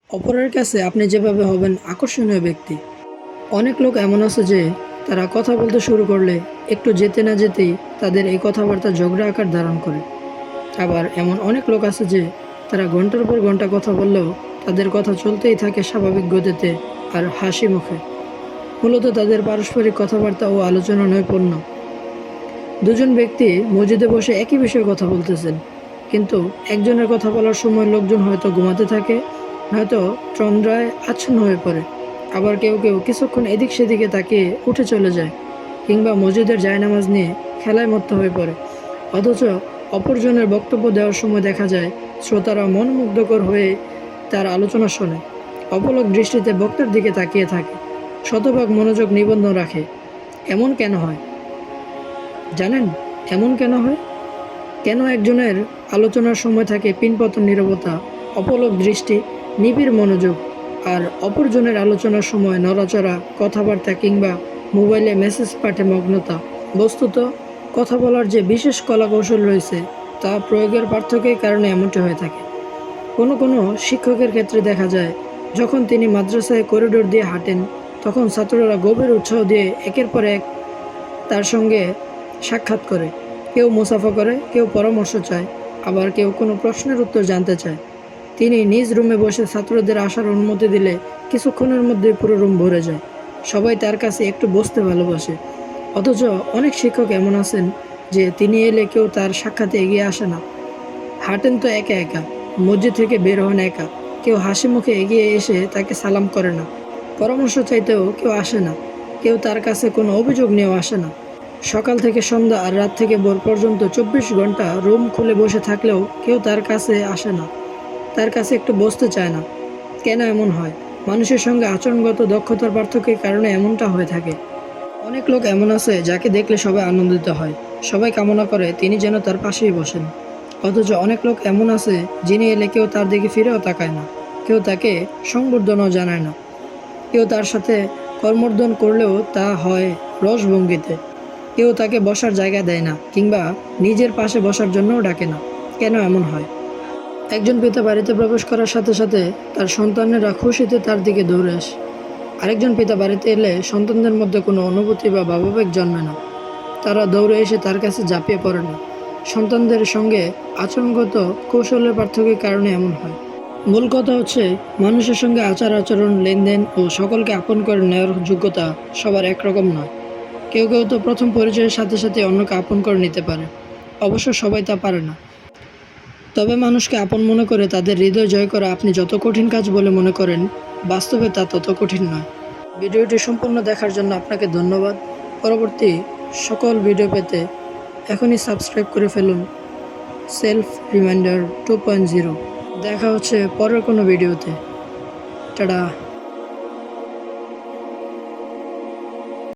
অপরের কাছে আপনি যেভাবে হবেন আকর্ষণীয় ব্যক্তি। অনেক লোক এমন আছে যে তারা কথা বলতে শুরু করলে একটু যেতে না যেতেই তাদের এই কথাবার্তা ঝগড়া আকার ধারণ করে। আবার এমন অনেক লোক আছে যে তারা ঘন্টার পর ঘন্টা কথা বললেও তাদের কথা চলতেই থাকে স্বাভাবিক গতিতে আর হাসি মুখে। মূলত তাদের পারস্পরিক কথাবার্তা ও আলোচনা নৈপুণ্য। দুজন ব্যক্তি মসজিদে বসে একই বিষয়ে কথা বলতেছেন, কিন্তু একজনের কথা বলার সময় লোকজন হয়তো ঘুমাতে থাকে, নয়তো তন্দ্রায় আচ্ছন্ন হয়ে পড়ে। আবার কেউ কেউ কিছুক্ষণ এদিক সেদিকে তাকিয়ে উঠে চলে যায়, কিংবা মসজিদের জায়নামাজ নিয়ে খেলায় মত্ত হয়ে পড়ে। অথচ অপরজনের বক্তব্য দেওয়ার সময় দেখা যায় শ্রোতারা মনোমুগ্ধকর হয়ে তার আলোচনা শোনে, অপলক দৃষ্টিতে বক্তার দিকে তাকিয়ে থাকে, শতভাগ মনোযোগ নিবন্ধন রাখে। এমন কেন হয় জানেন? এমন কেন হয়? কেন একজনের আলোচনার সময় থাকে পিনপতন নীরবতা, অপলক দৃষ্টি, নিবিড় মনোযোগ, আর অপরজনের আলোচনার সময় নড়াচড়া, কথাবার্তা কিংবা মোবাইলে মেসেজ পাঠে মগ্নতা? বস্তুত কথা বলার যে বিশেষ কলাকৌশল রয়েছে তা প্রয়োগের পার্থক্যের কারণে এমনটি হয়ে থাকে। কোনো কোনো শিক্ষকের ক্ষেত্রে দেখা যায়, যখন তিনি মাদ্রাসায় করিডোর দিয়ে হাঁটেন, তখন ছাত্ররা গভীর উৎসাহ দিয়ে একের পর এক তার সঙ্গে সাক্ষাৎ করে। কেউ মুসাফা করে, কেউ পরামর্শ চায়, আবার কেউ কোনো প্রশ্নের উত্তর জানতে চায়। তিনি নিজ রুমে বসে ছাত্রদের আসার অনুমতি দিলে কিছুক্ষণের মধ্যেই পুরো রুম ভরে যায়। সবাই তার কাছে একটু বসতে ভালোবাসে। অথচ অনেক শিক্ষক এমন আছেন যে তিনি এলে কেউ তার সাক্ষাতে এগিয়ে আসে না। হাঁটেন তো একা একা, মসজিদ থেকে বের হন একা, কেউ হাসি মুখে এগিয়ে এসে তাকে সালাম করে না। পরামর্শ চাইতেও কেউ আসে না, কেউ তার কাছে কোনো অভিযোগ নিয়েও আসে না। সকাল থেকে সন্ধ্যা আর রাত থেকে ভোর পর্যন্ত 24 ঘন্টা রুম খুলে বসে থাকলেও কেউ তার কাছে আসে না, তার কাছে একটু বসতে চায় না। কেন এমন হয়? মানুষের সঙ্গে আচরণগত দক্ষতার পার্থক্যের কারণে এমনটা হয়ে থাকে। অনেক লোক এমন আছে যাকে দেখলে সবাই আনন্দিত হয়, সবাই কামনা করে তিনি যেন তার পাশেই বসেন। অথচ অনেক লোক এমন আছে যিনি এলে কেউ তার দিকে ফিরেও তাকায় না, কেউ তাকে সংবর্ধনাও জানায় না, কেউ তার সাথে কর্মর্দন করলেও তা হয় রসভঙ্গিতে। কেউ তাকে বসার জায়গা দেয় না, কিংবা নিজের পাশে বসার জন্যও ডাকে না। কেন এমন হয়? একজন পিতা বাড়িতে প্রবেশ করার সাথে সাথে তার সন্তানেরা খুশিতে তার দিকে দৌড়ে আসে। আরেকজন পিতা বাড়িতে এলে সন্তানদের মধ্যে কোনো অনুভূতি বা ভাবাবেগ জন্মে না, তারা দৌড়ে এসে তার কাছে ঝাঁপিয়ে পড়ে না। সন্তানদের সঙ্গে আচরণগত কৌশলের পার্থক্যের কারণে এমন হয়। মূল কথা হচ্ছে, মানুষের সঙ্গে আচার আচরণ, লেনদেন ও সকলকে আপন করে নেওয়ার যোগ্যতা সবার একরকম নয়। কেউ কেউ তো প্রথম পরিচয়ের সাথে সাথে অন্যকে আপন করে নিতে পারে, অবশ্য সবাই তা পারে না। তবে মানুষকে আপন মনে করে তাদের হৃদয় জয় করা আপনি যত কঠিন কাজ বলে মনে করেন, বাস্তবে তা তত কঠিন নয়। ভিডিওটি সম্পূর্ণ দেখার জন্য আপনাকে ধন্যবাদ। পরবর্তী সকল ভিডিও পেতে এখনই সাবস্ক্রাইব করে ফেলুন সেলফ রিমাইন্ডার 2.0। দেখা হচ্ছে পরের কোনো ভিডিওতে। টাটা।